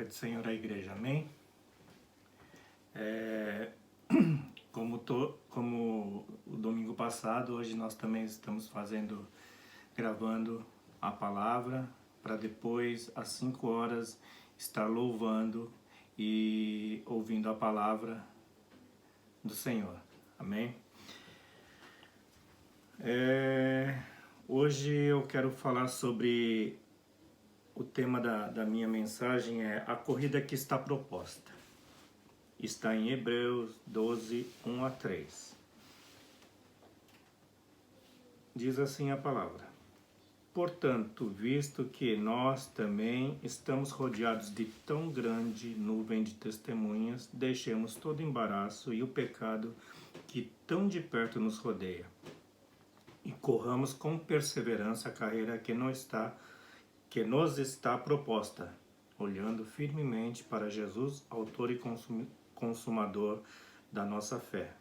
Pai do Senhor, a igreja, amém? Como o domingo passado, hoje nós também estamos gravando a palavra, para depois, às 5 horas, estar louvando e ouvindo a palavra do Senhor, amém? Hoje eu quero falar sobre o tema da minha mensagem é a corrida que está proposta. Está em Hebreus 12, 1 a 3. Diz assim a palavra: Portanto, visto que nós também estamos rodeados de tão grande nuvem de testemunhas, deixemos todo embaraço e o pecado que tão de perto nos rodeia, e corramos com perseverança a carreira que nos está proposta, olhando firmemente para Jesus, autor e consumador da nossa fé,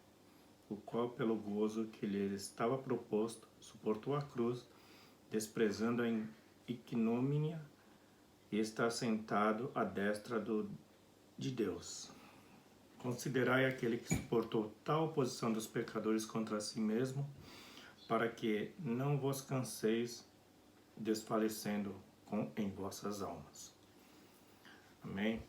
o qual, pelo gozo que lhe estava proposto, suportou a cruz, desprezando a ignomínia, e está sentado à destra de Deus. Considerai aquele que suportou tal oposição dos pecadores contra si mesmo, para que não vos canseis desfalecendo em vossas almas. Amém?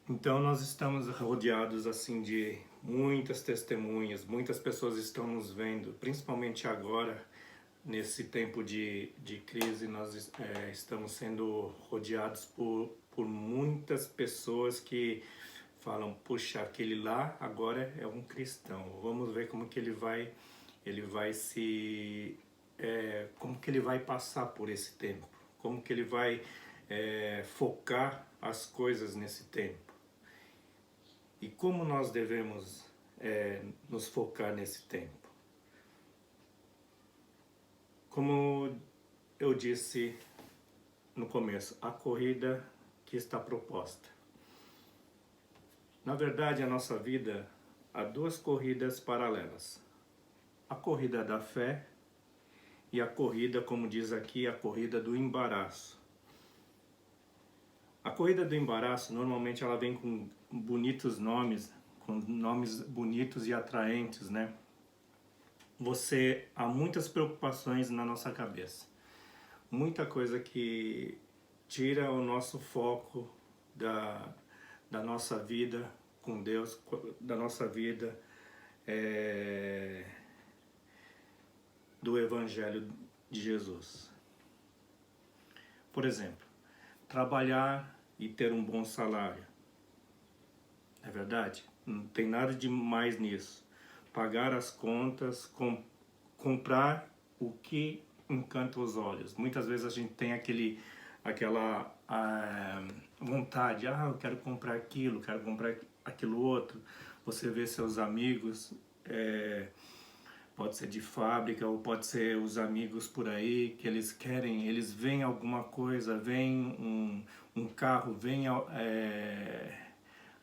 Então nós estamos rodeados assim de muitas testemunhas, muitas pessoas estão nos vendo, principalmente agora, nesse tempo de crise, nós estamos sendo rodeados por muitas pessoas que falam, puxa, aquele lá agora é um cristão, vamos ver como que ele vai como que ele vai passar por esse tempo, como que ele vai focar as coisas nesse tempo. E como nós devemos nos focar nesse tempo? Como eu disse no começo, a corrida que está proposta. Na verdade, a nossa vida há duas corridas paralelas. A corrida da fé e a corrida, como diz aqui, a corrida do embaraço. A corrida do embaraço, normalmente ela vem com bonitos nomes, com nomes bonitos e atraentes, né? Há muitas preocupações na nossa cabeça. Muita coisa que tira o nosso foco da nossa vida com Deus, da nossa vida do Evangelho de Jesus. Por exemplo, trabalhar e ter um bom salário. É verdade? Não tem nada de mais nisso. Pagar as contas, comprar o que encanta os olhos. Muitas vezes a gente tem aquela vontade, eu quero comprar aquilo, quero comprar aquilo outro. Você vê seus amigos, pode ser de fábrica ou pode ser os amigos por aí que eles veem alguma coisa, veem um carro, veem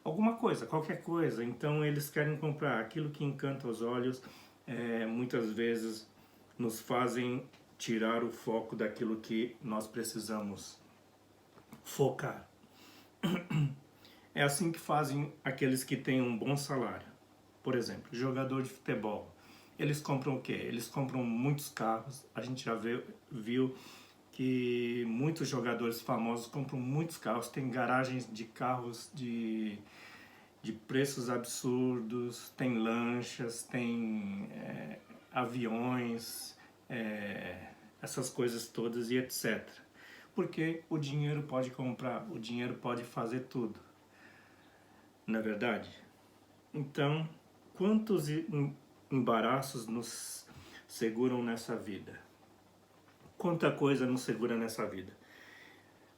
alguma coisa, qualquer coisa. Então eles querem comprar aquilo que encanta os olhos. Muitas vezes nos fazem tirar o foco daquilo que nós precisamos focar. É assim que fazem aqueles que têm um bom salário. Por exemplo, jogador de futebol. Eles compram o quê? Eles compram muitos carros. A gente já viu que muitos jogadores famosos compram muitos carros. Tem garagens de carros de preços absurdos, tem lanchas, tem aviões, essas coisas todas e etc. Porque o dinheiro pode comprar, o dinheiro pode fazer tudo. Não é verdade? Então, quantos embaraços nos seguram nessa vida? Quanta coisa nos segura nessa vida?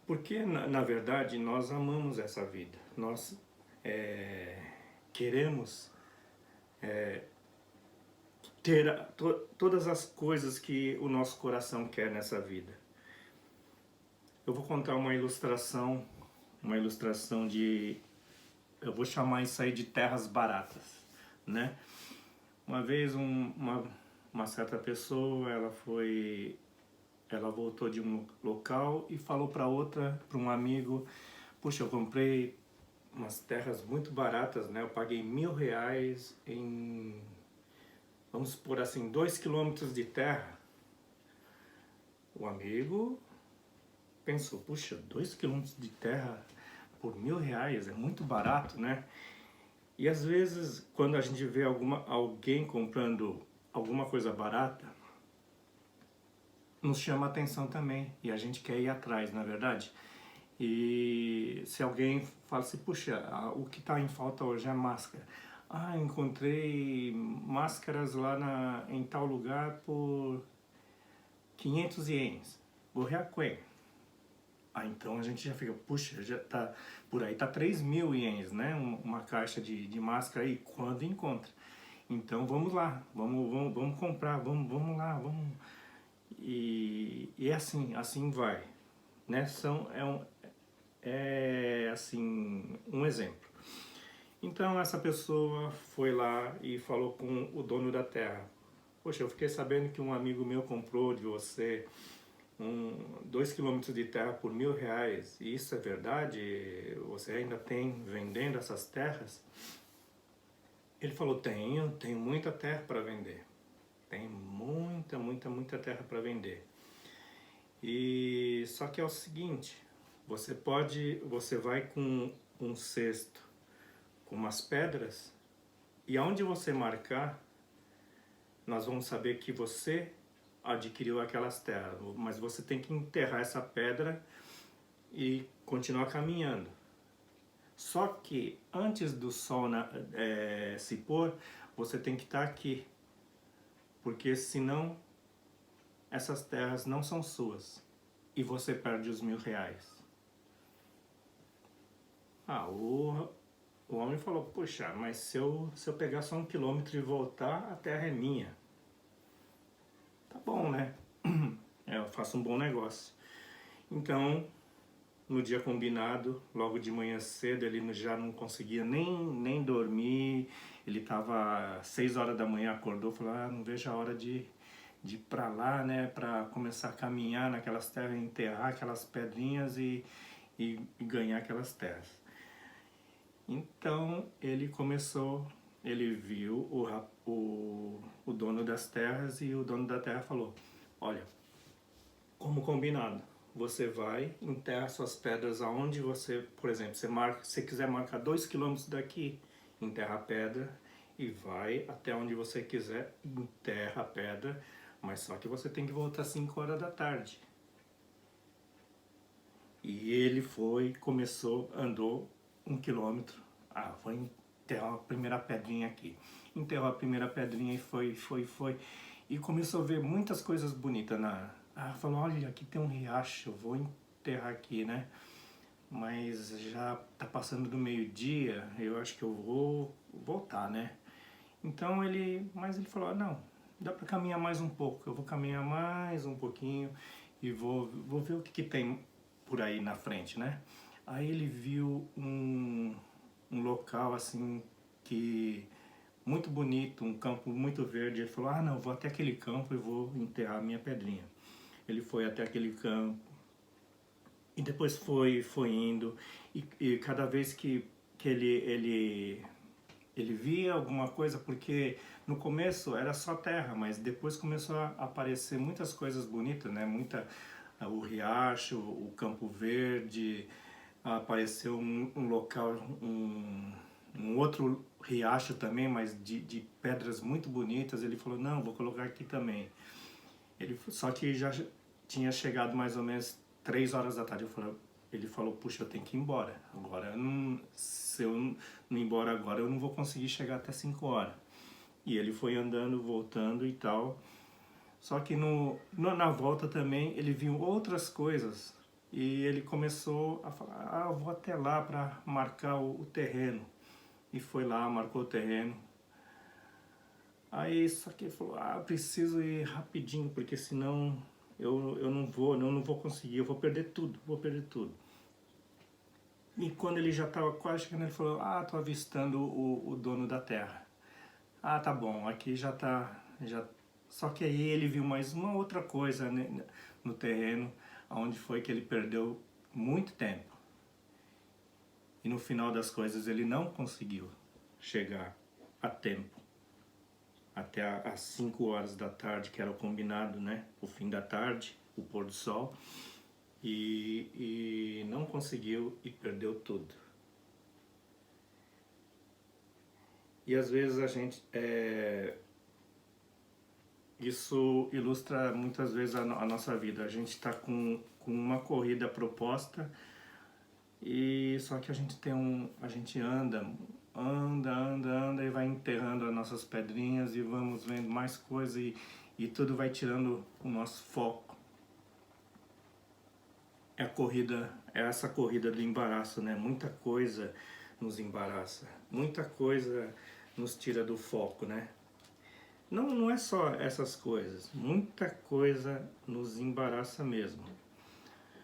Porque, na verdade, nós amamos essa vida. Nós queremos ter todas as coisas que o nosso coração quer nessa vida. Eu vou contar uma ilustração eu vou chamar isso aí de terras baratas, né? Uma vez uma certa pessoa, ela foi ela voltou de um local e falou para um amigo, puxa, eu comprei umas terras muito baratas, né? Eu paguei R$ 1.000 em, vamos por assim, 2 quilômetros de terra. O amigo pensou, puxa, 2 quilômetros de terra por R$ 1.000 é muito barato, né? E às vezes, quando a gente vê alguém comprando alguma coisa barata, nos chama a atenção também e a gente quer ir atrás, na verdade. E se alguém fala assim, puxa, o que está em falta hoje é máscara. Ah, encontrei máscaras lá em tal lugar por 500 ienes. Vou reaquém. Ah, então a gente já fica, puxa, já tá, por aí tá 3.000 ienes, né? Uma caixa de máscara aí, quando encontra. Então vamos lá, vamos comprar, vamos lá, vamos. E assim vai, né? É assim, um exemplo. Então essa pessoa foi lá e falou com o dono da terra. Poxa, eu fiquei sabendo que um amigo meu comprou de você 2 quilômetros de terra por R$ 1.000. E isso é verdade? Você ainda tem vendendo essas terras? Ele falou, tenho muita terra para vender. Tem muita terra para vender. E só que é o seguinte, você vai com um cesto com umas pedras e aonde você marcar, nós vamos saber que você adquiriu aquelas terras, mas você tem que enterrar essa pedra e continuar caminhando. Só que antes do sol se pôr, você tem que estar aqui, porque senão essas terras não são suas e você perde os R$ 1.000. Ah, o homem falou, poxa, mas se eu pegar só 1 quilômetro e voltar, a terra é minha. Tá bom, né? Eu faço um bom negócio. Então, no dia combinado, logo de manhã cedo, ele já não conseguia nem dormir. Ele estava 6 horas da manhã, acordou, falou, não vejo a hora de ir para lá, né? Para começar a caminhar naquelas terras, enterrar aquelas pedrinhas e ganhar aquelas terras. Então ele viu o dono das terras e o dono da terra falou, olha, como combinado, você vai, enterra suas pedras aonde você, por exemplo, se quiser marcar 2 quilômetros daqui, enterra a pedra e vai até onde você quiser, enterra a pedra, mas só que você tem que voltar às 5 horas da tarde. E ele andou 1 quilômetro. Vou enterrar a primeira pedrinha aqui. Enterrou a primeira pedrinha e foi. E começou a ver muitas coisas bonitas falou, olha, aqui tem um riacho, eu vou enterrar aqui, né? Mas já tá passando do meio-dia, eu acho que eu vou voltar, né? Então mas ele falou, não, dá para caminhar mais um pouco, eu vou caminhar mais um pouquinho e vou ver o que tem por aí na frente, né? Aí ele viu um local assim que muito bonito, um campo muito verde. Ele falou, não, vou até aquele campo e vou enterrar minha pedrinha. Ele foi até aquele campo e depois foi indo e cada vez que ele via alguma coisa, porque no começo era só terra, mas depois começou a aparecer muitas coisas bonitas, né? O riacho, o campo verde, apareceu um local, um outro riacho também, mas de pedras muito bonitas. Ele falou, não, vou colocar aqui também. Só que já tinha chegado mais ou menos 3 horas da tarde. Ele falou, puxa, eu tenho que ir embora. Agora, se eu não ir embora agora, eu não vou conseguir chegar até 5 horas. E ele foi andando, voltando e tal. Só que na volta também ele viu outras coisas. E ele começou a falar, vou até lá para marcar o terreno. E foi lá, marcou o terreno. Aí só que ele falou, preciso ir rapidinho, porque senão eu não vou conseguir, eu vou perder tudo. E quando ele já estava quase chegando, ele falou, tô avistando o dono da terra. Tá bom, aqui já Só que aí ele viu mais uma outra coisa, né, no terreno, onde foi que ele perdeu muito tempo. E no final das coisas ele não conseguiu chegar a tempo. Até às 5 horas da tarde, que era o combinado, né? O fim da tarde, o pôr do sol. E não conseguiu e perdeu tudo. E às vezes a gente... isso ilustra muitas vezes a nossa vida. A gente está com uma corrida proposta, e só que a gente a gente anda e vai enterrando as nossas pedrinhas e vamos vendo mais coisa, e tudo vai tirando o nosso foco. É essa corrida do embaraço, né? Muita coisa nos embaraça, muita coisa nos tira do foco, né? Não é só essas coisas, muita coisa nos embaraça mesmo.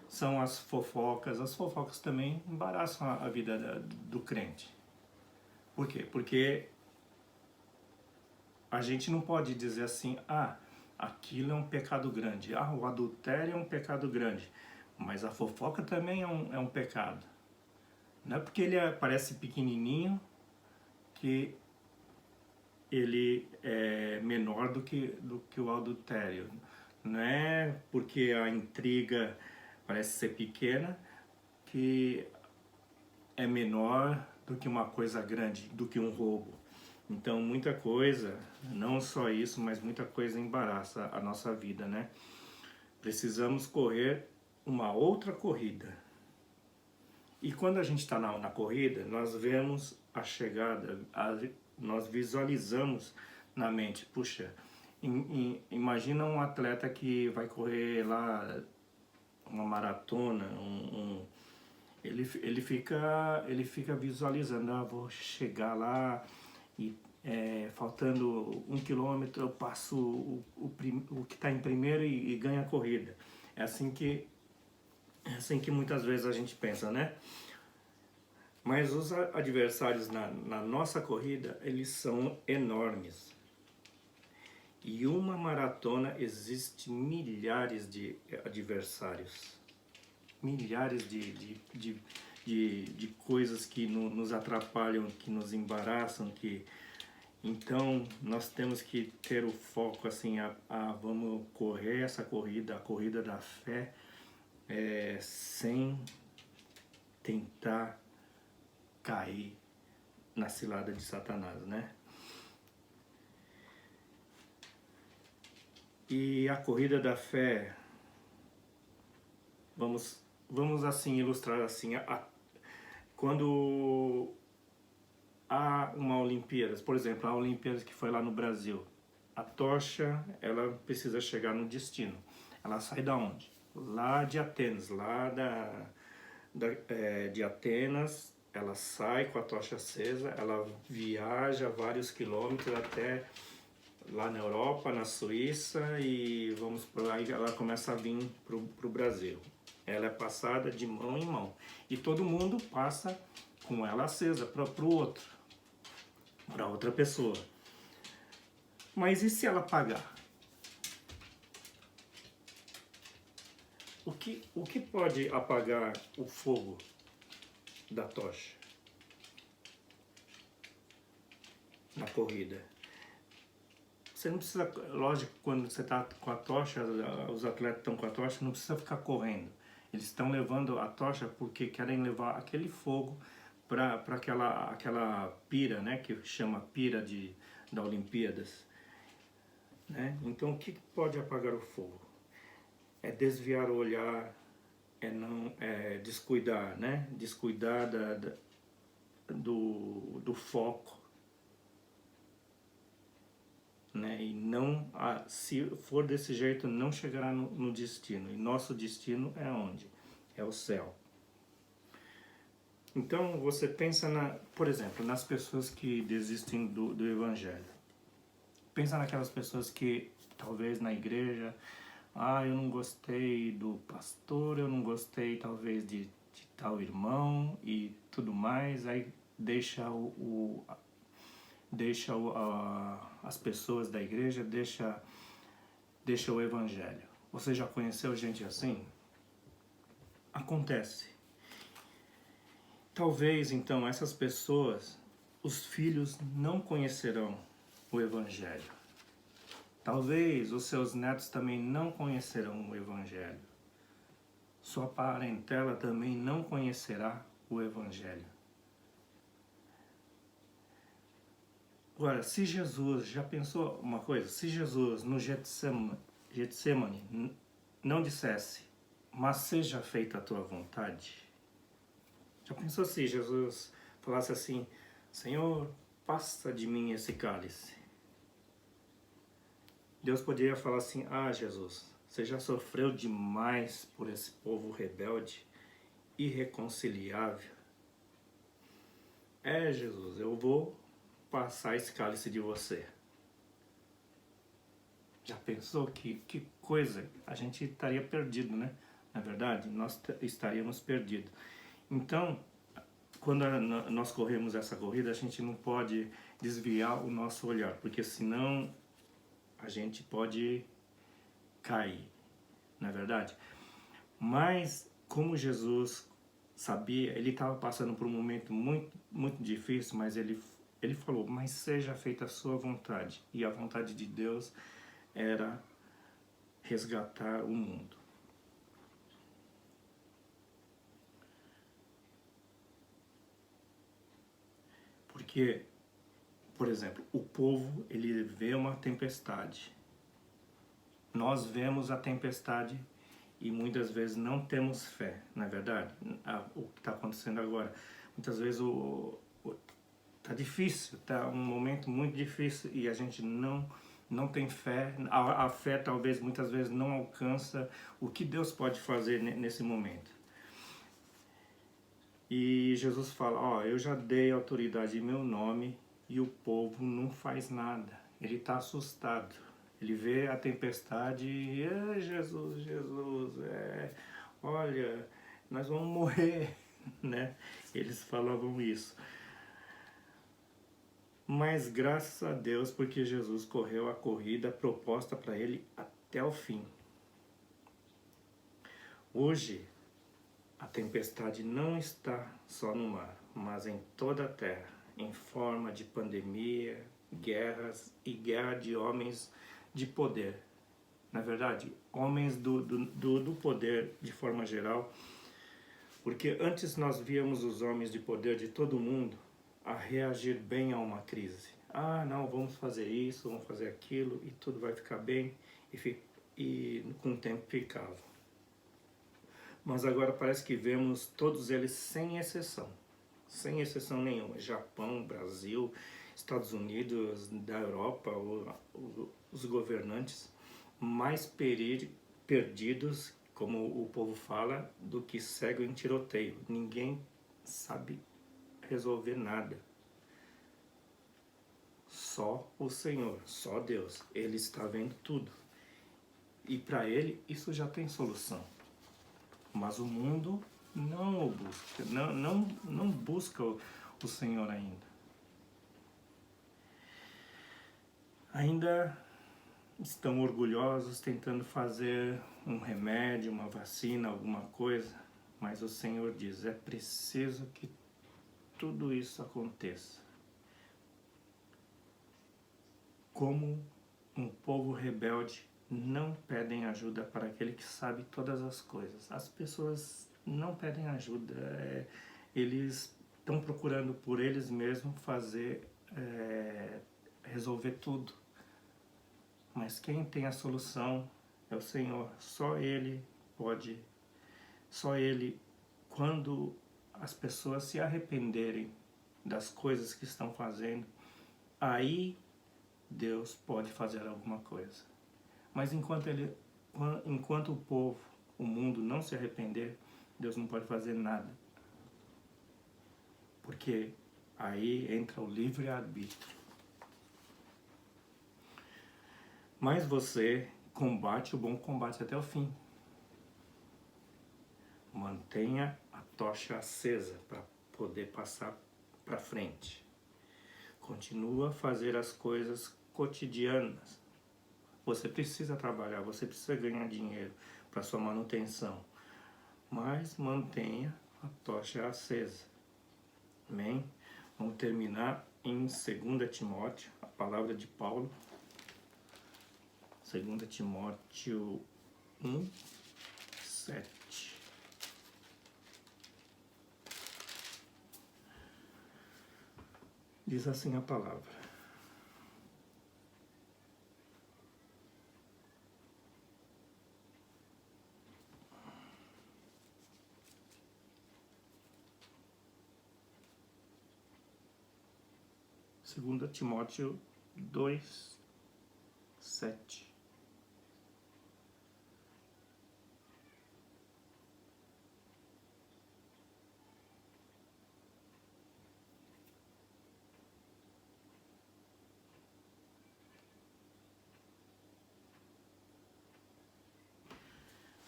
São as fofocas também embaraçam a vida do crente. Por quê? Porque a gente não pode dizer assim, aquilo é um pecado grande, o adultério é um pecado grande, mas a fofoca também é um pecado. Não é porque ele parece pequenininho que ele é menor do que o adultério. Não é porque a intriga parece ser pequena que é menor do que uma coisa grande, do que um roubo. Então muita coisa, não só isso, mas muita coisa embaraça a nossa vida, né? Precisamos correr uma outra corrida. E quando a gente está na corrida, nós vemos a chegada, nós visualizamos na mente, puxa, imagina um atleta que vai correr lá uma maratona, ele fica visualizando, vou chegar lá e faltando 1 quilômetro eu passo o que está em primeiro e ganho a corrida. É assim que muitas vezes a gente pensa, né? Mas os adversários na nossa corrida, eles são enormes. E uma maratona existe milhares de adversários. Milhares de coisas que nos atrapalham, que nos embaraçam, então nós temos que ter o foco assim, vamos correr essa corrida, a corrida da fé, sem tentar cair na cilada de Satanás, né? E a corrida da fé, vamos assim ilustrar assim, quando há uma Olimpíadas, por exemplo, a Olimpíadas que foi lá no Brasil, a tocha, ela precisa chegar no destino. Ela sai da onde? Lá de Atenas, de Atenas, ela sai com a tocha acesa, ela viaja vários quilômetros até lá na Europa, na Suíça, e vamos por aí, ela começa a vir pro Brasil. Ela é passada de mão em mão e todo mundo passa com ela acesa para outra pessoa. Mas e se ela apagar? O que pode apagar o fogo da tocha na corrida? Você não precisa, lógico, quando você está com a tocha, os atletas estão com a tocha, não precisa ficar correndo. Eles estão levando a tocha porque querem levar aquele fogo para aquela pira, né, que chama pira da Olimpíadas. Né? Então o que pode apagar o fogo? É desviar o olhar, é descuidar, né? Descuidar do foco, né? E não, se for desse jeito, não chegará no destino. E nosso destino é onde? É o céu. Então você pensa, por exemplo, nas pessoas que desistem do Evangelho. Pensa naquelas pessoas que talvez na igreja, eu não gostei do pastor, eu não gostei talvez de tal irmão e tudo mais, aí deixa as pessoas da igreja, deixa deixa o Evangelho. Você já conheceu gente assim? Acontece. Talvez, então, essas pessoas, os filhos não conhecerão o Evangelho. Talvez os seus netos também não conhecerão o Evangelho. Sua parentela também não conhecerá o Evangelho. Agora, se Jesus, já pensou uma coisa? Se Jesus no Getsemane não dissesse, mas seja feita a tua vontade. Já pensou se Jesus falasse assim, Senhor, passa de mim esse cálice? Deus poderia falar assim, Jesus, você já sofreu demais por esse povo rebelde, irreconciliável. Jesus, eu vou passar esse cálice de você. Já pensou que coisa? A gente estaria perdido, né? Na verdade, nós estaríamos perdidos. Então, quando nós corremos essa corrida, a gente não pode desviar o nosso olhar, porque senão a gente pode cair, não é verdade? Mas como Jesus sabia, ele estava passando por um momento muito difícil, mas ele falou, mas seja feita a sua vontade. E a vontade de Deus era resgatar o mundo. Porque, por exemplo, o povo, ele vê uma tempestade. Nós vemos a tempestade e muitas vezes não temos fé, não é verdade? O que está acontecendo agora. Muitas vezes tá difícil, tá um momento muito difícil e a gente não tem fé. A fé talvez muitas vezes não alcança o que Deus pode fazer nesse momento. E Jesus fala, eu já dei autoridade em meu nome e o povo não faz nada. Ele está assustado. Ele vê a tempestade e, Jesus, olha, nós vamos morrer, né? Eles falavam isso. Mas graças a Deus, porque Jesus correu a corrida proposta para ele até o fim. Hoje, a tempestade não está só no mar, mas em toda a terra, em forma de pandemia, guerras e guerra de homens de poder. Na verdade, homens do poder de forma geral, porque antes nós víamos os homens de poder de todo mundo a reagir bem a uma crise. Não, vamos fazer isso, vamos fazer aquilo e tudo vai ficar bem, e com o tempo ficava. Mas agora parece que vemos todos eles sem exceção nenhuma. Japão, Brasil, Estados Unidos, da Europa, os governantes mais perdidos, como o povo fala, do que cego em tiroteio. Ninguém sabe resolver nada. Só o Senhor, só Deus. Ele está vendo tudo. E para ele isso já tem solução. Mas o mundo não o busca, não busca o Senhor ainda. Ainda estão orgulhosos tentando fazer um remédio, uma vacina, alguma coisa, mas o Senhor diz, é preciso que tudo isso aconteça. Como um povo rebelde não pedem ajuda para aquele que sabe todas as coisas. As pessoas não pedem ajuda, eles estão procurando por eles mesmos resolver tudo. Mas quem tem a solução é o Senhor. Só Ele pode, só Ele, quando as pessoas se arrependerem das coisas que estão fazendo, aí Deus pode fazer alguma coisa. Mas enquanto o povo, o mundo não se arrepender, Deus não pode fazer nada. Porque aí entra o livre-arbítrio. Mas você combate o bom combate até o fim. Mantenha a tocha acesa para poder passar para frente. Continua a fazer as coisas cotidianas. Você precisa trabalhar, você precisa ganhar dinheiro para sua manutenção. Mas mantenha a tocha acesa. Amém? Vamos terminar em 2 Timóteo, a palavra de Paulo. 2 Timóteo 1, 7. Diz assim a palavra: Segunda Timóteo 2, 7.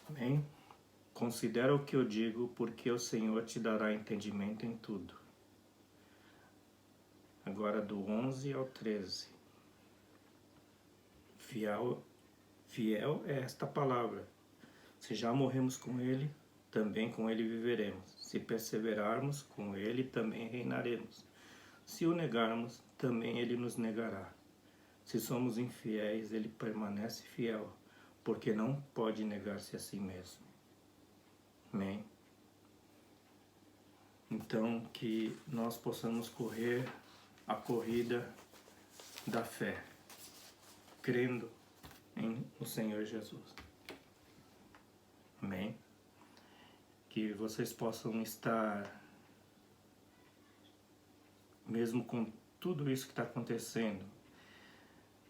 Amém? Considera o que eu digo, porque o Senhor te dará entendimento em tudo. Agora do 11 ao 13. Fiel é esta palavra. Se já morremos com ele, também com ele viveremos. Se perseverarmos, com ele também reinaremos. Se o negarmos, também ele nos negará. Se somos infiéis, ele permanece fiel, porque não pode negar-se a si mesmo. Amém? Então, que nós possamos correr a corrida da fé, crendo no Senhor Jesus. Amém? Que vocês possam estar, mesmo com tudo isso que está acontecendo,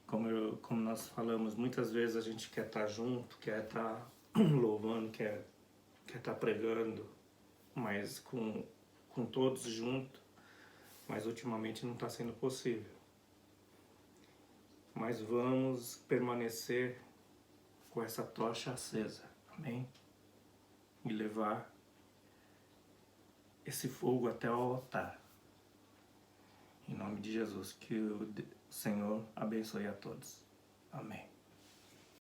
como nós falamos, muitas vezes a gente quer estar junto, quer estar louvando, quer estar pregando, mas com todos juntos, mas ultimamente não está sendo possível. Mas vamos permanecer com essa tocha acesa, amém? E levar esse fogo até o altar. Em nome de Jesus, que o Senhor abençoe a todos. Amém.